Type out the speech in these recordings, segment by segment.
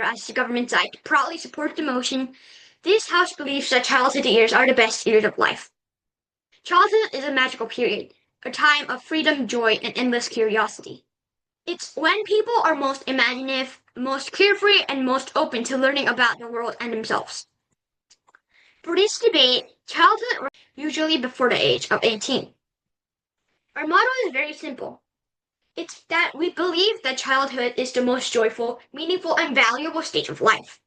As the government side proudly supports the motion, this House believes that childhood years are the best years of life. Childhood is a magical period, a time of freedom, joy, and endless curiosity. It's when people are most imaginative, most carefree, and most open to learning about the world and themselves. For this debate, childhood usually before the age of 18. Our motto is very simple. It's that we believe that childhood is the most joyful, meaningful, and valuable stage of life.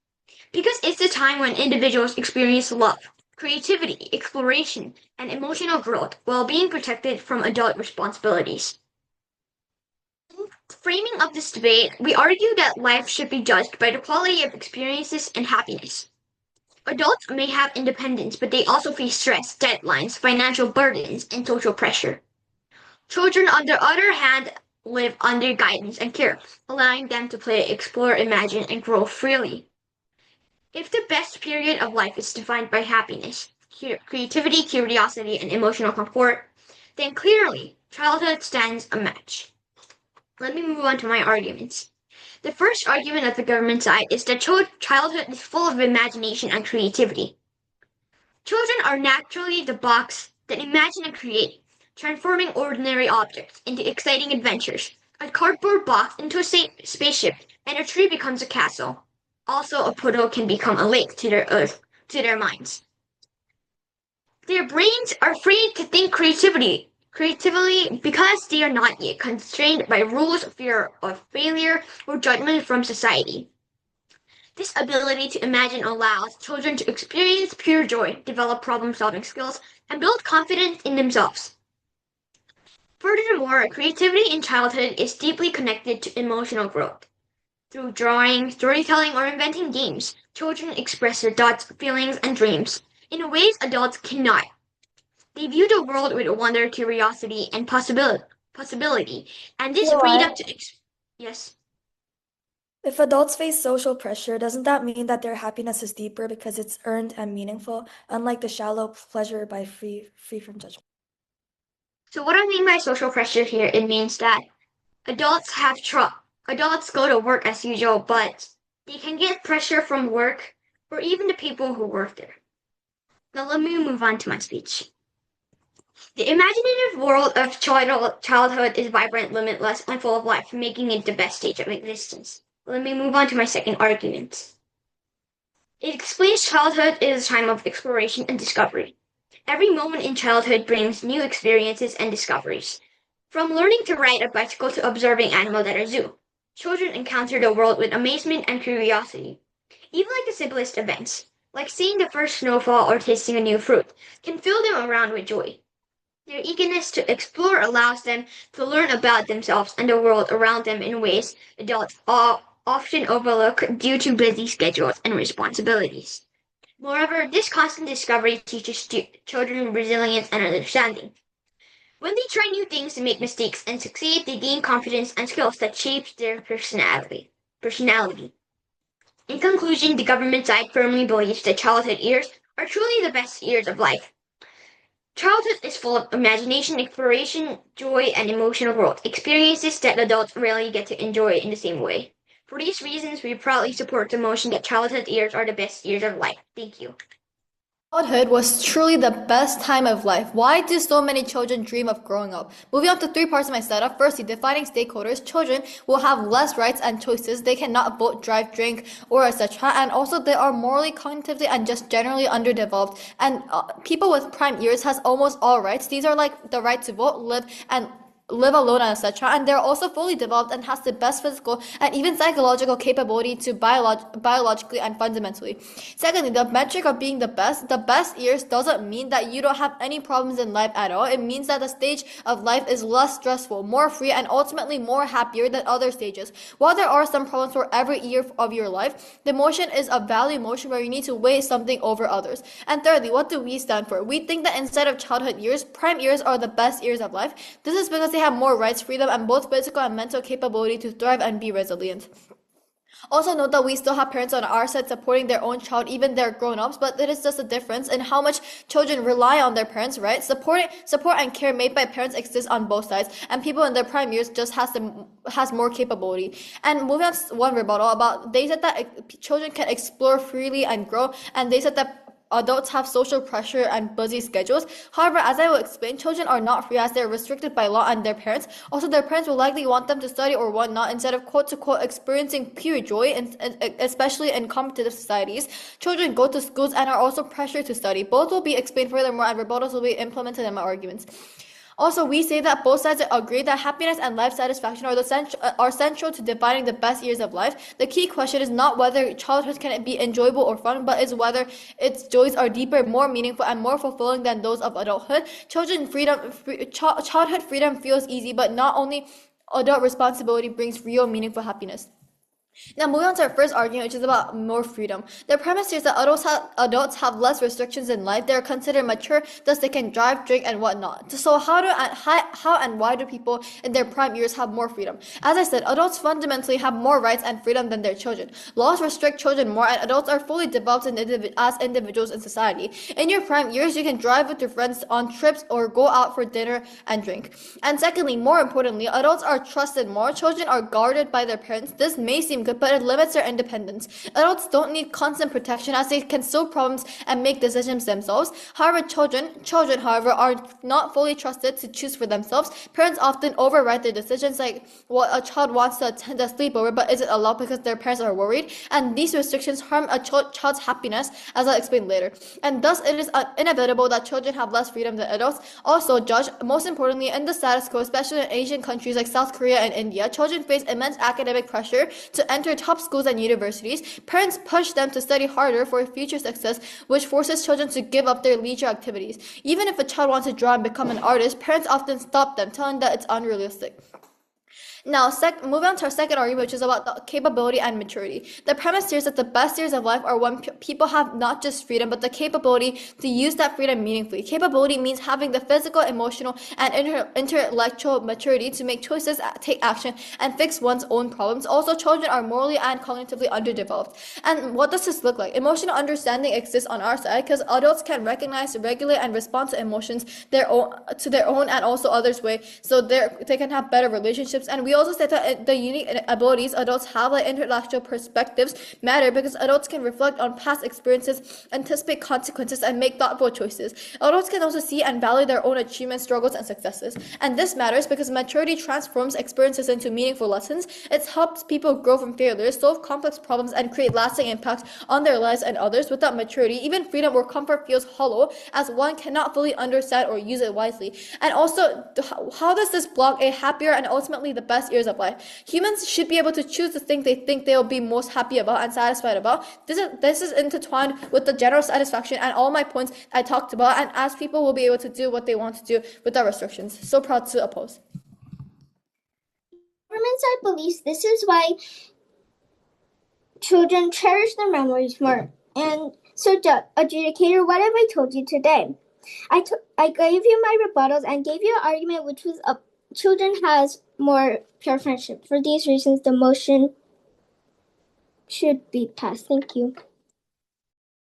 Because it's the time when individuals experience love, creativity, exploration, and emotional growth while being protected from adult responsibilities. In framing of this debate, we argue that life should be judged by the quality of experiences and happiness. Adults may have independence, but they also face stress, deadlines, financial burdens, and social pressure. Children, on the other hand, live under guidance and care, allowing them to play, explore, imagine, and grow freely. If the best period of life is defined by happiness, creativity, curiosity, and emotional comfort, then clearly childhood stands a match. Let me move on to my arguments. The first argument of the government side is that childhood is full of imagination and creativity. Children are naturally the box that imagine and create, transforming ordinary objects into exciting adventures. A cardboard box into a spaceship, and a tree becomes a castle. Also, a puddle can become a lake to their minds. Their brains are free to think creatively because they are not yet constrained by rules, fear of failure, or judgment from society. This ability to imagine allows children to experience pure joy, develop problem-solving skills, and build confidence in themselves. Furthermore, creativity in childhood is deeply connected to emotional growth. Through drawing, storytelling, or inventing games, children express their thoughts, feelings, and dreams in ways adults cannot. They view the world with wonder, curiosity, and possibility, and this You know freedom what? yes. If adults face social pressure, doesn't that mean that their happiness is deeper because it's earned and meaningful, unlike the shallow pleasure by free from judgment? So what I mean by social pressure here, it means that adults adults go to work as usual, but they can get pressure from work or even the people who work there. Now let me move on to my speech. The imaginative world of childhood is vibrant, limitless, and full of life, making it the best stage of existence. Let me move on to my second argument. It explains childhood is a time of exploration and discovery. Every moment in childhood brings new experiences and discoveries. From learning to ride a bicycle to observing animals at a zoo, children encounter the world with amazement and curiosity. Even like the simplest events, like seeing the first snowfall or tasting a new fruit, can fill them around with joy. Their eagerness to explore allows them to learn about themselves and the world around them in ways adults often overlook due to busy schedules and responsibilities. Moreover, this constant discovery teaches children resilience and understanding. When they try new things and make mistakes and succeed, they gain confidence and skills that shape their personality. In conclusion, the government side firmly believes that childhood years are truly the best years of life. Childhood is full of imagination, exploration, joy, and emotional growth, experiences that adults rarely get to enjoy in the same way. For these reasons, we proudly support the motion that childhood years are the best years of life. Thank you. Childhood was truly the best time of life. Why do so many children dream of growing up? Moving on to three parts of my setup. Firstly, defining stakeholders. Children will have less rights and choices. They cannot vote, drive, drink, or etc. And also, they are morally, cognitively, and just generally underdeveloped. And people with prime years has almost all rights. These are like the right to vote, live alone, and etc. And they're also fully developed and has the best physical and even psychological capability to biologically and fundamentally. Secondly, the metric of being the best years doesn't mean that you don't have any problems in life at all. It means that the stage of life is less stressful, more free, and ultimately more happier than other stages. While there are some problems for every year of your life, the motion is a value motion where you need to weigh something over others. And thirdly, what do we stand for? We think that instead of childhood years, prime years are the best years of life. This is because they have more rights, freedom, and both physical and mental capability to thrive and be resilient. Also note that we still have parents on our side supporting their own child, even they're grown-ups, but it is just a difference in how much children rely on their parents, right? Support and care made by parents exists on both sides, and people in their prime years just has more capability. And moving on to one rebuttal about, they said that children can explore freely and grow, and they said that adults have social pressure and busy schedules. However, as I will explain, children are not free as they are restricted by law and their parents. Also, their parents will likely want them to study or whatnot instead of quote-to-quote experiencing pure joy, especially in competitive societies. Children go to schools and are also pressured to study. Both will be explained furthermore, and rebuttals will be implemented in my arguments. Also, we say that both sides agree that happiness and life satisfaction are central to defining the best years of life. The key question is not whether childhood can be enjoyable or fun, but is whether its joys are deeper, more meaningful, and more fulfilling than those of adulthood. Childhood freedom feels easy, but not only adult responsibility brings real, meaningful happiness. Now, moving on to our first argument, which is about more freedom. The premise here is that adults have less restrictions in life. They are considered mature, thus they can drive, drink, and whatnot. So how and why do people in their prime years have more freedom? As I said, adults fundamentally have more rights and freedom than their children. Laws restrict children more, and adults are fully developed as individuals in society. In your prime years, you can drive with your friends on trips or go out for dinner and drink. And secondly, more importantly, adults are trusted more. Children are guarded by their parents. This may seem good, but it limits their independence. Adults don't need constant protection as they can solve problems and make decisions themselves. However, children, however, are not fully trusted to choose for themselves. Parents often override their decisions, like what a child wants to attend a sleepover, but is it allowed because their parents are worried? And these restrictions harm a child's happiness, as I'll explain later. And thus, it is inevitable that children have less freedom than adults. Also, judge, most importantly, in the status quo, especially in Asian countries like South Korea and India, children face immense academic pressure to enter top schools and universities. Parents push them to study harder for future success, which forces children to give up their leisure activities. Even if a child wants to draw and become an artist, parents often stop them, telling that it's unrealistic. Now, moving on to our second argument, which is about the capability and maturity. The premise here is that the best years of life are when people have not just freedom, but the capability to use that freedom meaningfully. Capability means having the physical, emotional, and intellectual maturity to make choices, take action, and fix one's own problems. Also, children are morally and cognitively underdeveloped. And what does this look like? Emotional understanding exists on our side because adults can recognize, regulate, and respond to emotions their own and also others' way, so they can have better relationships. And we also said that the unique abilities adults have, like intellectual perspectives, matter because adults can reflect on past experiences, anticipate consequences, and make thoughtful choices. Adults can also see and value their own achievements, struggles, and successes. And this matters because maturity transforms experiences into meaningful lessons. It helps people grow from failures, solve complex problems, and create lasting impact on their lives and others. Without maturity, even freedom or comfort feels hollow, as one cannot fully understand or use it wisely. And also, how does this block a happier and ultimately the best years of life? Humans should be able to choose the thing they think they'll be most happy about and satisfied about. This is intertwined with the general satisfaction and all my points I talked about, and as people will be able to do what they want to do without restrictions. So proud to oppose. Government side believes this is why children cherish their memories more. And so, adjudicator, what have I told you today? I gave you my rebuttals and gave you an argument which was children has more pure friendship. For these reasons, the motion should be passed. Thank you.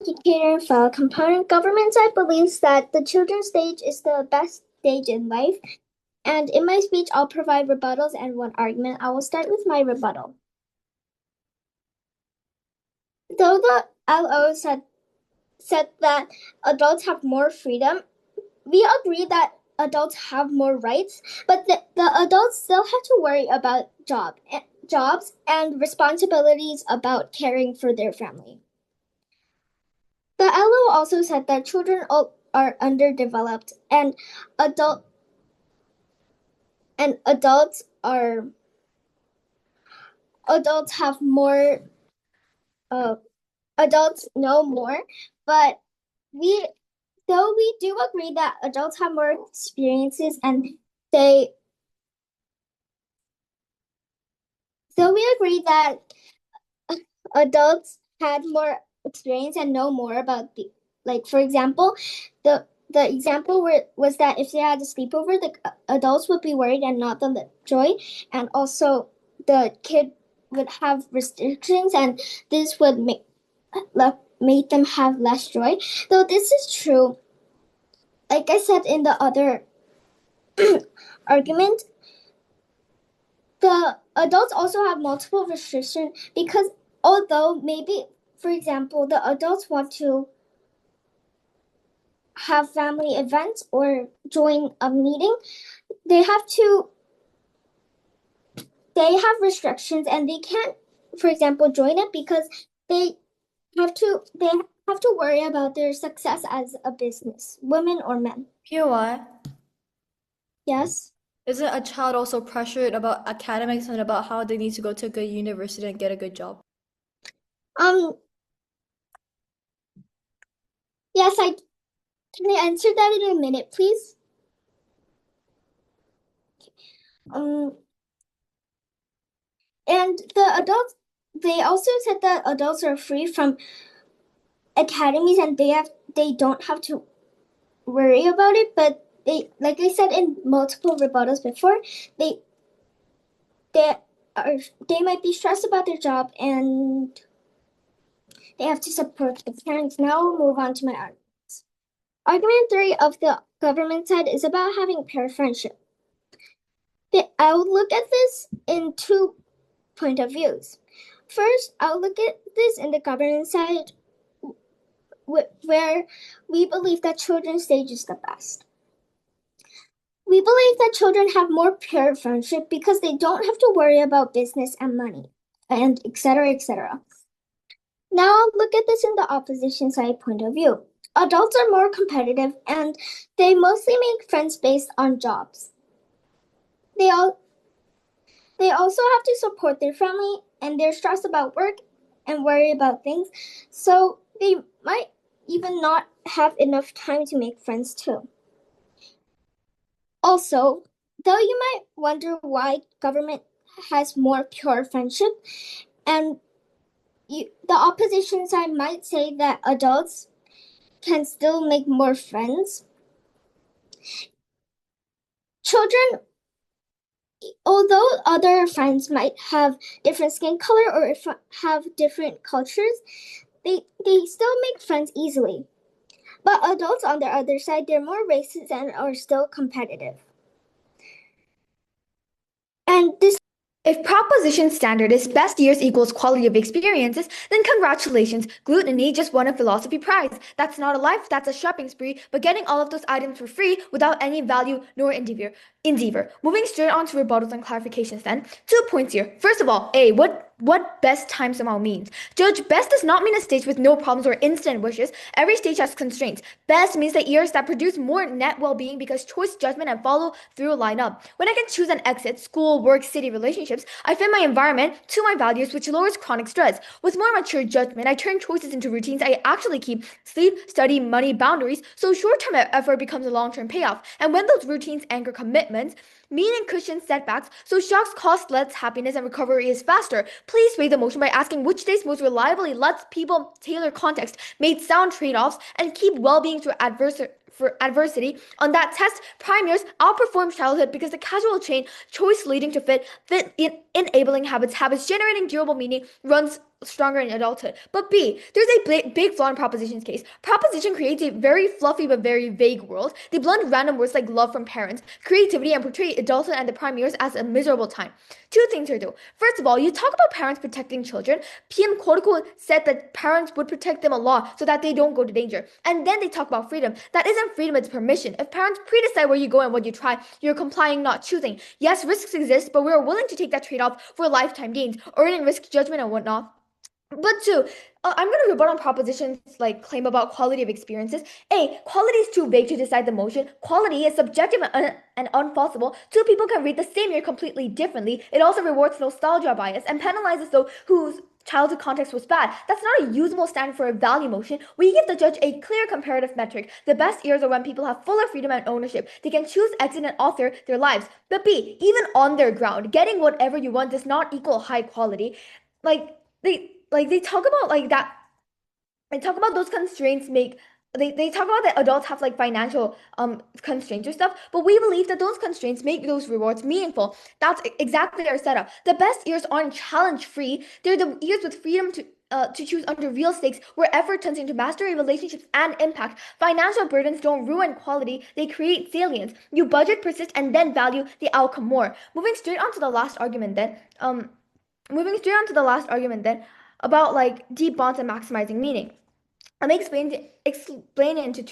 Educator and fellow component, government side believes that the children's stage is the best stage in life. And in my speech, I'll provide rebuttals and one argument. I will start with my rebuttal. Though the LO said that adults have more freedom, we agree that adults have more rights, but the adults still have to worry about jobs and responsibilities about caring for their family. The LO also said that children are underdeveloped and adults have more adults know more, but we do agree that adults have more experiences and we agree that adults had more experience and know more about for example, the example was that if they had a sleepover, the adults would be worried and not the joy, and also the kid would have restrictions, and this would make them have less joy. Though this is true, like I said in the other argument, the adults also have multiple restrictions because although maybe, for example, the adults want to have family events or join a meeting, they have restrictions and they can't, for example, join it because they have to worry about their success as a business, women or men. POI. Yes. Isn't a child also pressured about academics and about how they need to go to a good university and get a good job? Yes, can I answer that in a minute, please? And the adults, they also said that adults are free from academies and they don't have to worry about it, but they, like I said in multiple rebuttals before, they might be stressed about their job and they have to support the parents. Now we'll move on to my arguments. Argument 3 of the government side is about having pair friendship. I'll look at this in 2 point of views. First, I'll look at this in the government side where we believe that children's stage is the best. We believe that children have more pure friendship because they don't have to worry about business and money, and etc., etc. Now I'll look at this in the opposition side point of view. Adults are more competitive and they mostly make friends based on jobs. They also have to support their family and they're stressed about work and worry about things, so they might even not have enough time to make friends too. Also, though you might wonder why government has more pure friendship, and the opposition side might say that adults can still make more friends. Children, although other friends might have different skin color or have different cultures, they still make friends easily. But adults on the other side, they're more racist and are still competitive. And this If proposition standard is best years equals quality of experiences, then congratulations, gluttony just won a philosophy prize. That's not a life, that's a shopping spree, but getting all of those items for free without any value nor endeavor. Moving straight on to rebuttals and clarifications then. 2 points here. First of all, A, what best time somehow means. Judge, best does not mean a stage with no problems or instant wishes. Every stage has constraints. Best means the years that produce more net well-being because choice, judgment, and follow through line up. When I can choose an exit, school, work, city, relationships, I fit my environment to my values, which lowers chronic stress. With more mature judgment, I turn choices into routines I actually keep. Sleep, study, money, boundaries, so short-term effort becomes a long-term payoff. And when those routines anchor commitments, meaning cushion setbacks, so shocks cost less happiness and recovery is faster. Please weigh the motion by asking which days most reliably lets people tailor context, make sound trade-offs, and keep well-being through adversity. On that test, prime years outperform childhood because the causal chain, choice leading to fit enabling habits generating durable meaning runs stronger in adulthood. But B, there's a big flaw in proposition's case. Proposition creates a very fluffy but very vague world. They blend random words like love from parents, creativity, and portray adulthood and the prime years as a miserable time. 2 things here though. First of all, you talk about parents protecting children. PM quote-unquote said that parents would protect them a lot so that they don't go to danger. And then they talk about freedom. That isn't freedom, it's permission. If parents pre-decide where you go and what you try, you're complying, not choosing. Yes, risks exist, but we're willing to take that trade-off for lifetime gains, earning risk judgment and whatnot. But 2, I'm going to rebut on propositions like claim about quality of experiences. A, quality is too vague to decide the motion. Quality is subjective and unfalsifiable. 2 people can read the same year completely differently. It also rewards nostalgia bias and penalizes those whose childhood context was bad. That's not a usable standard for a value motion. We give the judge a clear comparative metric. The best years are when people have fuller freedom and ownership. They can choose, exit, and author their lives. But B, even on their ground, getting whatever you want does not equal high quality. They talk about like that. They talk about those constraints make they talk about that adults have like financial constraints or stuff, but we believe that those constraints make those rewards meaningful. That's exactly our setup. The best years aren't challenge free. They're the years with freedom to choose under real stakes, where effort turns into mastery, relationships, and impact. Financial burdens don't ruin quality, they create salience. You budget, persist, and then value the outcome more. Moving straight on to the last argument then about like deep bonds and maximizing meaning. Let me explain it into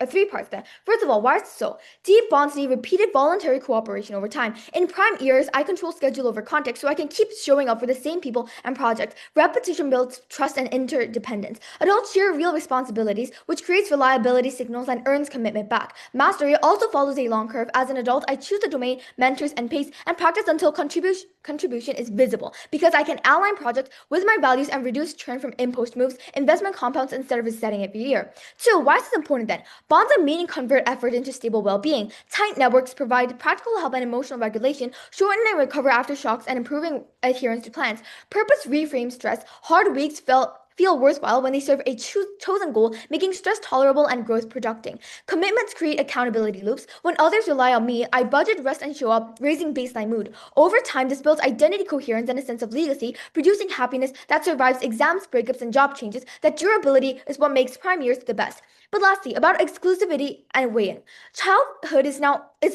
three parts then. First of all, why is it so? Deep bonds need repeated voluntary cooperation over time. In prime years, I control schedule over context, so I can keep showing up for the same people and projects. Repetition builds trust and interdependence. Adults share real responsibilities, which creates reliability signals and earns commitment back. Mastery also follows a long curve. As an adult, I choose the domain, mentors, and pace, and practice until contribution is visible, because I can align projects with my values and reduce churn from impost moves. Investment compounds instead of resetting every year. 2. Why is this important then? Bonds of meaning convert effort into stable well-being. Tight networks provide practical help and emotional regulation, shortening recovery after shocks and improving adherence to plans. Purpose reframes stress. Hard weeks feel worthwhile when they serve a chosen goal, making stress tolerable and growth productive. Commitments create accountability loops. When others rely on me, I budget, rest, and show up, raising baseline mood. Over time, this builds identity coherence and a sense of legacy, producing happiness that survives exams, breakups, and job changes. That durability is what makes prime years the best. But lastly, about exclusivity and weigh-in. Childhood is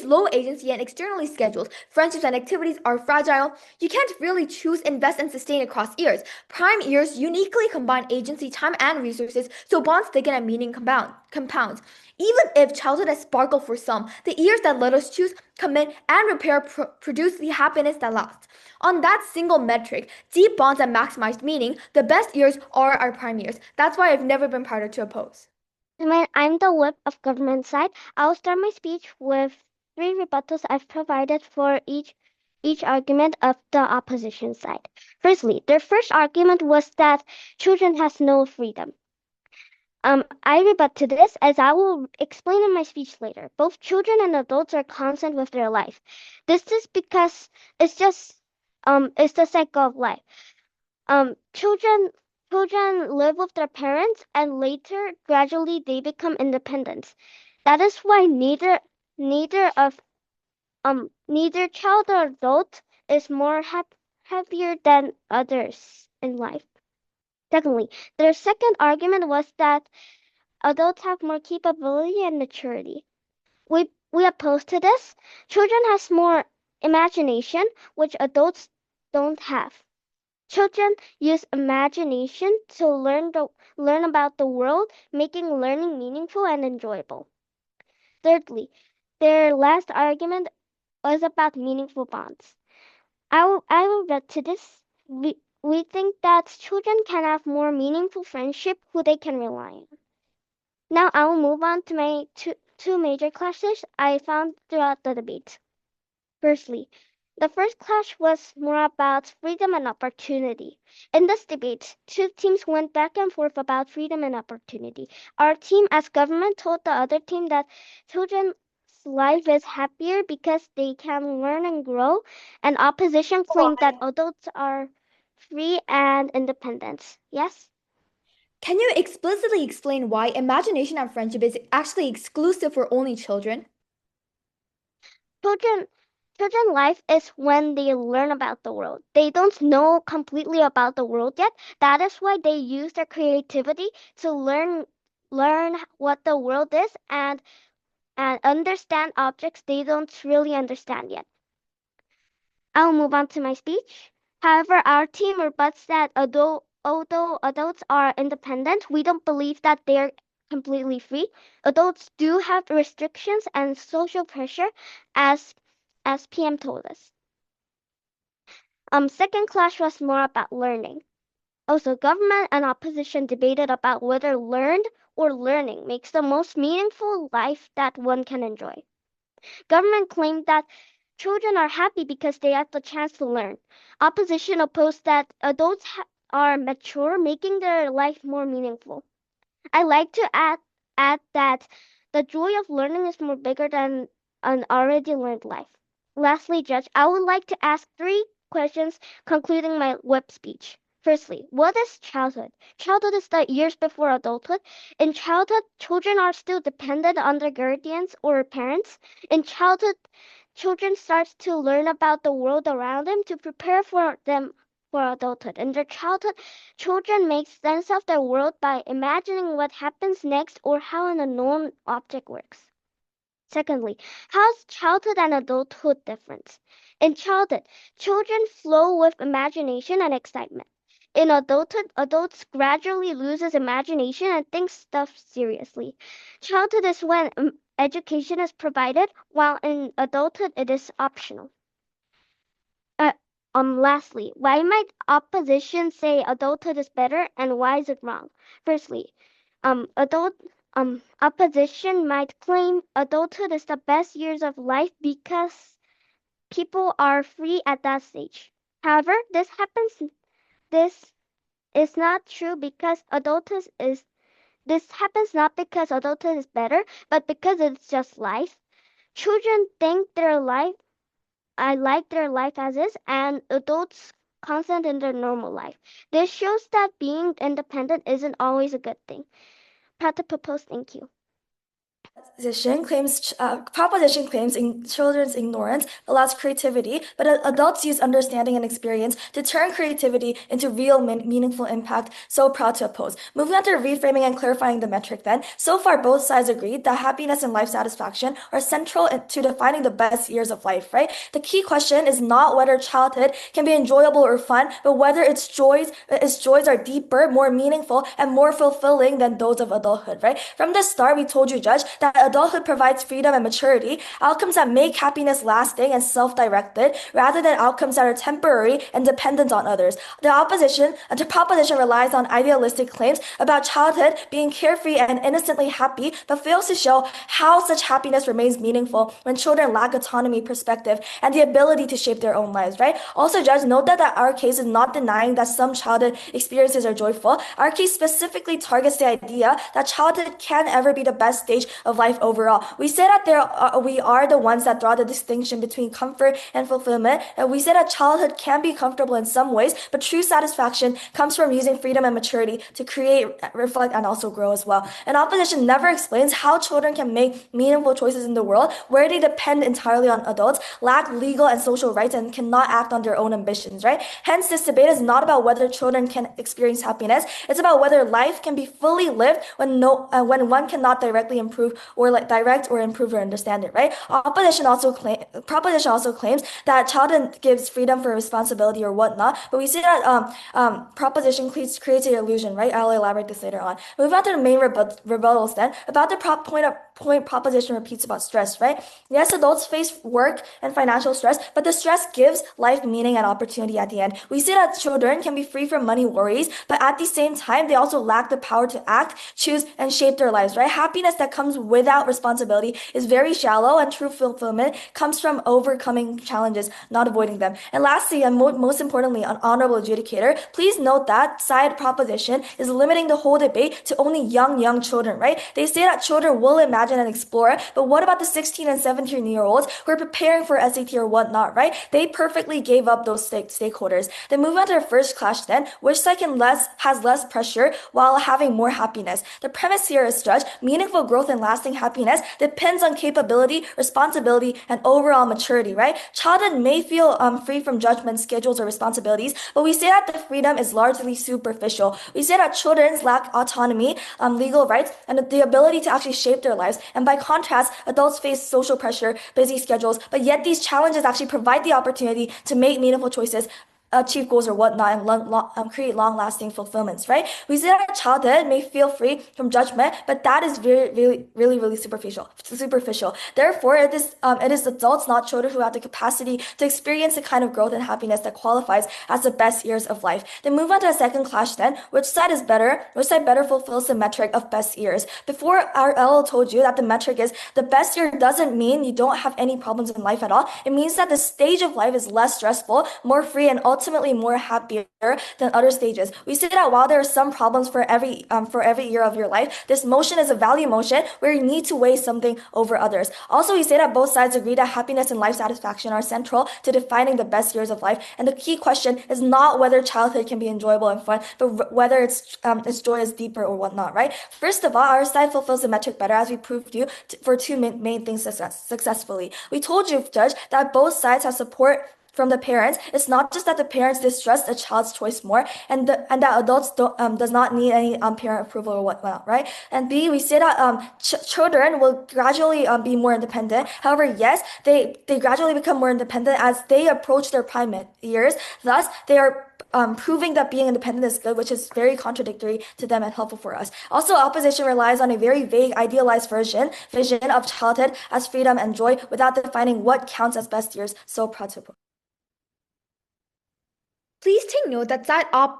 low agency and externally scheduled. Friendships and activities are fragile. You can't really choose, invest, and sustain across years. Prime years uniquely combine agency, time, and resources, so bonds thicken and meaning compounds. Even if childhood has sparkle for some, the years that let us choose, commit, and repair produce the happiness that lasts. On that single metric, deep bonds and maximized meaning, the best years are our prime years. That's why I've never been harder to oppose. When I'm the whip of government side, I'll start my speech with 3 rebuttals I've provided for each argument of the opposition side. Firstly, their first argument was that children has no freedom. I rebut to this, as I will explain in my speech later. Both children and adults are constant with their life. This is because it's the cycle of life. Children live with their parents, and later gradually they become independent. That is why neither child or adult is more happier than others in life. Secondly, their second argument was that adults have more capability and maturity. We oppose to this. Children has more imagination, which adults don't have. Children use imagination to learn about the world, making learning meaningful and enjoyable. Thirdly, their last argument was about meaningful bonds. I will get to this. We think that children can have more meaningful friendship who they can rely on. Now I will move on to my two major clashes I found throughout the debate. Firstly, the first clash was more about freedom and opportunity. In this debate, two teams went back and forth about freedom and opportunity. Our team as government told the other team that children's life is happier because they can learn and grow, and opposition claimed that adults are free and independent. Yes? Can you explicitly explain why imagination and friendship is actually exclusive for only children? Children life is when they learn about the world. They don't know completely about the world yet. That is why they use their creativity to learn what the world is and understand objects they don't really understand yet. I'll move on to my speech. However, our team rebuts that although adults are independent, we don't believe that they're completely free. Adults do have restrictions and social pressure, as PM told us. Second clash was more about learning. Also, government and opposition debated about whether learned or learning makes the most meaningful life that one can enjoy. Government claimed that children are happy because they have the chance to learn. Opposition opposed that adults are mature, making their life more meaningful. I like to add that the joy of learning is more bigger than an already learned life. Lastly, Judge, I would like to ask 3 questions concluding my web speech. Firstly, what is childhood? Childhood is the years before adulthood. In childhood, children are still dependent on their guardians or parents. In childhood, children start to learn about the world around them to prepare for them for adulthood. In their childhood, children make sense of their world by imagining what happens next or how an unknown object works. Secondly, how's childhood and adulthood different? In childhood, children flow with imagination and excitement. In adulthood, adults gradually loses imagination and think stuff seriously. Childhood is when education is provided, while in adulthood it is optional. Lastly, why might opposition say adulthood is better and why is it wrong? Firstly, adult opposition might claim adulthood is the best years of life because people are free at that stage. However, this is not true because this happens not because adulthood is better, but because it's just life. Children think I like their life as is, and adults consent in their normal life. This shows that being independent isn't always a good thing. Proud to propose, thank you. Proposition claims in children's ignorance allows creativity, but adults use understanding and experience to turn creativity into real meaningful impact. So proud to oppose. Moving on to reframing and clarifying the metric then. So far, both sides agreed that happiness and life satisfaction are central to defining the best years of life, right? The key question is not whether childhood can be enjoyable or fun, but whether its joys are deeper, more meaningful, and more fulfilling than those of adulthood, right? From the start, we told you, Judge, that adulthood provides freedom and maturity, outcomes that make happiness lasting and self-directed, rather than outcomes that are temporary and dependent on others. The proposition relies on idealistic claims about childhood being carefree and innocently happy, but fails to show how such happiness remains meaningful when children lack autonomy, perspective, and the ability to shape their own lives, right? Also, Judge, note that our case is not denying that some childhood experiences are joyful. Our case specifically targets the idea that childhood can ever be the best stage of life overall. We say that we are the ones that draw the distinction between comfort and fulfillment, and we say that childhood can be comfortable in some ways, but true satisfaction comes from using freedom and maturity to create, reflect, and also grow as well. And opposition never explains how children can make meaningful choices in the world where they depend entirely on adults, lack legal and social rights, and cannot act on their own ambitions, right? Hence, this debate is not about whether children can experience happiness. It's about whether life can be fully lived when one cannot directly improve or direct or improve or understand it, right? Proposition also claims that childhood gives freedom for responsibility or whatnot, but we see that proposition creates an illusion, right? I'll elaborate this later on. Move on to the main rebuttals then. About the point proposition repeats about stress, right? Yes, adults face work and financial stress, but the stress gives life meaning and opportunity at the end. We see that children can be free from money worries, but at the same time, they also lack the power to act, choose, and shape their lives, right? Happiness that comes without responsibility is very shallow, and true fulfillment comes from overcoming challenges, not avoiding them. And lastly, and most importantly, an honorable adjudicator, please note that side proposition is limiting the whole debate to only young children, right? They say that children will imagine and explore, but what about the 16 and 17-year-olds who are preparing for SAT or whatnot, right? They perfectly gave up those stakeholders. Then move on to our first clash then, which side has less pressure while having more happiness. The premise here is, Judge, meaningful growth and lasting happiness depends on capability, responsibility, and overall maturity, right? Childhood may feel free from judgment, schedules, or responsibilities, but we say that the freedom is largely superficial. We say that children lack autonomy, legal rights, and the ability to actually shape their lives. And by contrast, adults face social pressure, busy schedules, but yet these challenges actually provide the opportunity to make meaningful choices, achieve goals or whatnot, and create long-lasting fulfillments, right? We say that childhood may feel free from judgment, but that is really superficial. Therefore, it is adults, not children, who have the capacity to experience the kind of growth and happiness that qualifies as the best years of life. Then move on to a second clash then. Which side better fulfills the metric of best years? Before, our LL told you that the metric is the best year doesn't mean you don't have any problems in life at all. It means that the stage of life is less stressful, more free, and ultimately ultimately more happier than other stages. We say that while there are some problems for every year of your life, this motion is a value motion where you need to weigh something over others. Also, we say that both sides agree that happiness and life satisfaction are central to defining the best years of life. And the key question is not whether childhood can be enjoyable and fun, but whether its joy is deeper or whatnot, right? First of all, our side fulfills the metric better, as we proved you for two main things successfully. We told you, Judge, that both sides have support from the parents. It's not just that the parents distrust a child's choice more, and that adults does not need any parent approval or whatnot, right? And B, we say that children will gradually be more independent. However, yes, they gradually become more independent as they approach their prime years. Thus, they are proving that being independent is good, which is very contradictory to them and helpful for us. Also, opposition relies on a very vague, idealized vision of childhood as freedom and joy without defining what counts as best years. So proud to oppose. Please take note that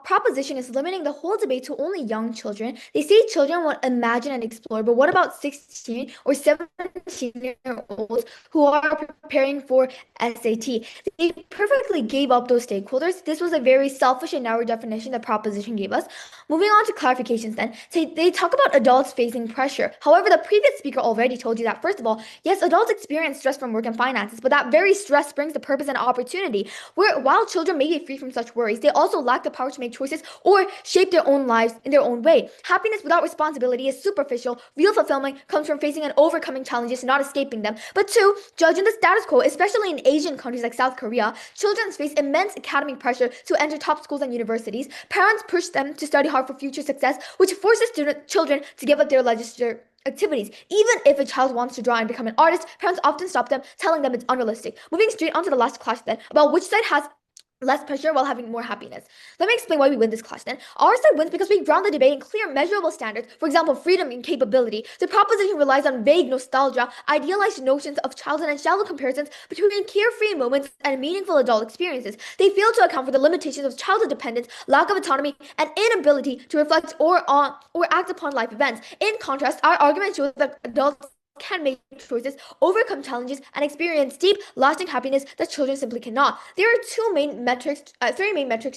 proposition is limiting the whole debate to only young children. They say children will imagine and explore, but what about 16 or 17-year-olds who are preparing for SAT? They perfectly gave up those stakeholders. This was a very selfish and narrow definition that proposition gave us. Moving on to clarifications then. They talk about adults facing pressure. However, the previous speaker already told you that, first of all, yes, adults experience stress from work and finances, but that very stress brings the purpose and opportunity. While children may be free from such worries, they also lack the power to make choices or shape their own lives in their own way. Happiness without responsibility is superficial. Real fulfillment comes from facing and overcoming challenges, not escaping them. But two, judging the status quo, especially in Asian countries like South Korea, children face immense academic pressure to enter top schools and universities. Parents push them to study hard for future success, which forces children to give up their leisure activities. Even if a child wants to draw and become an artist, parents often stop them, telling them it's unrealistic. Moving straight on to the last clash then, about which side has less pressure while having more happiness. Let me explain why we win this clash then. Our side wins because we ground the debate in clear, measurable standards. For example, freedom and capability. The proposition relies on vague nostalgia, idealized notions of childhood, and shallow comparisons between carefree moments and meaningful adult experiences. They fail to account for the limitations of childhood dependence, lack of autonomy, and inability to reflect or act upon life events. In contrast, our argument shows that adults can make choices, overcome challenges, and experience deep, lasting happiness that children simply cannot. There are three main metrics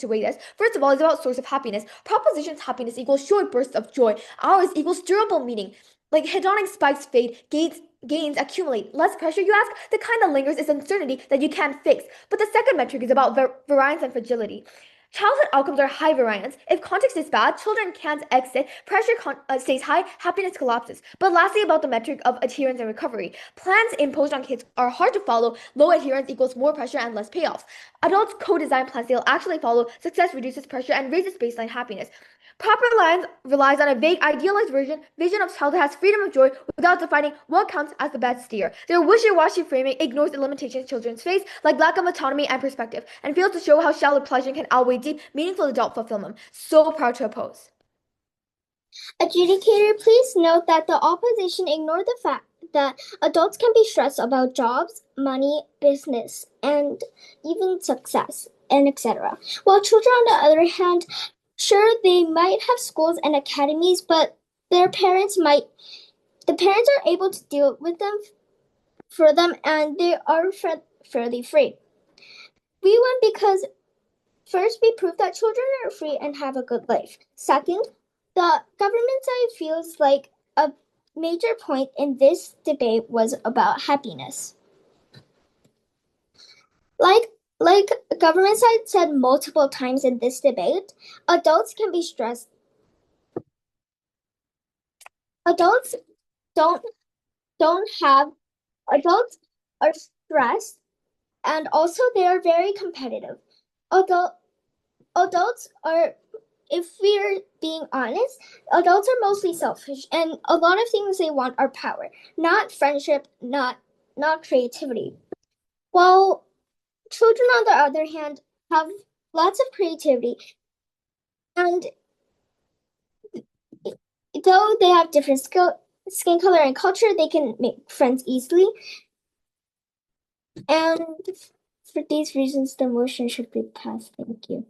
to weigh this. First of all, is about source of happiness. Proposition's happiness equals short bursts of joy. Ours equals durable meaning. Like hedonic spikes fade, gains accumulate. Less pressure, you ask? The kind that lingers is uncertainty that you can't fix. But the second metric is about variance and fragility. Childhood outcomes are high variance. If context is bad, children can't exit, pressure stays high, happiness collapses. But lastly, about the metric of adherence and recovery. Plans imposed on kids are hard to follow. Low adherence equals more pressure and less payoffs. Adults co-design plans they'll actually follow. Success reduces pressure and raises baseline happiness. Proper reliance relies on a vague, idealized vision of childhood has freedom of joy without defining what counts as the best year. Their wishy-washy framing ignores the limitations children face, like lack of autonomy and perspective, and fails to show how shallow pleasure can outweigh deep, meaningful adult fulfillment. So proud to oppose. Adjudicator, please note that the opposition ignored the fact that adults can be stressed about jobs, money, business, and even success, and etc. While children, on the other hand, sure, they might have schools and academies, but the parents are able to deal with them for them, and they are fairly free. We won because first, we prove that children are free and have a good life. Second, the government side feels like a major point in this debate was about happiness. Like government side said multiple times in this debate, adults can be stressed. Adults adults are stressed, and also they are very competitive. Adults are, if we're being honest, adults are mostly selfish, and a lot of things they want are power, not friendship, not creativity. While children, on the other hand, have lots of creativity, and though they have different skin color and culture, they can make friends easily. And for these reasons, the motion should be passed. Thank you.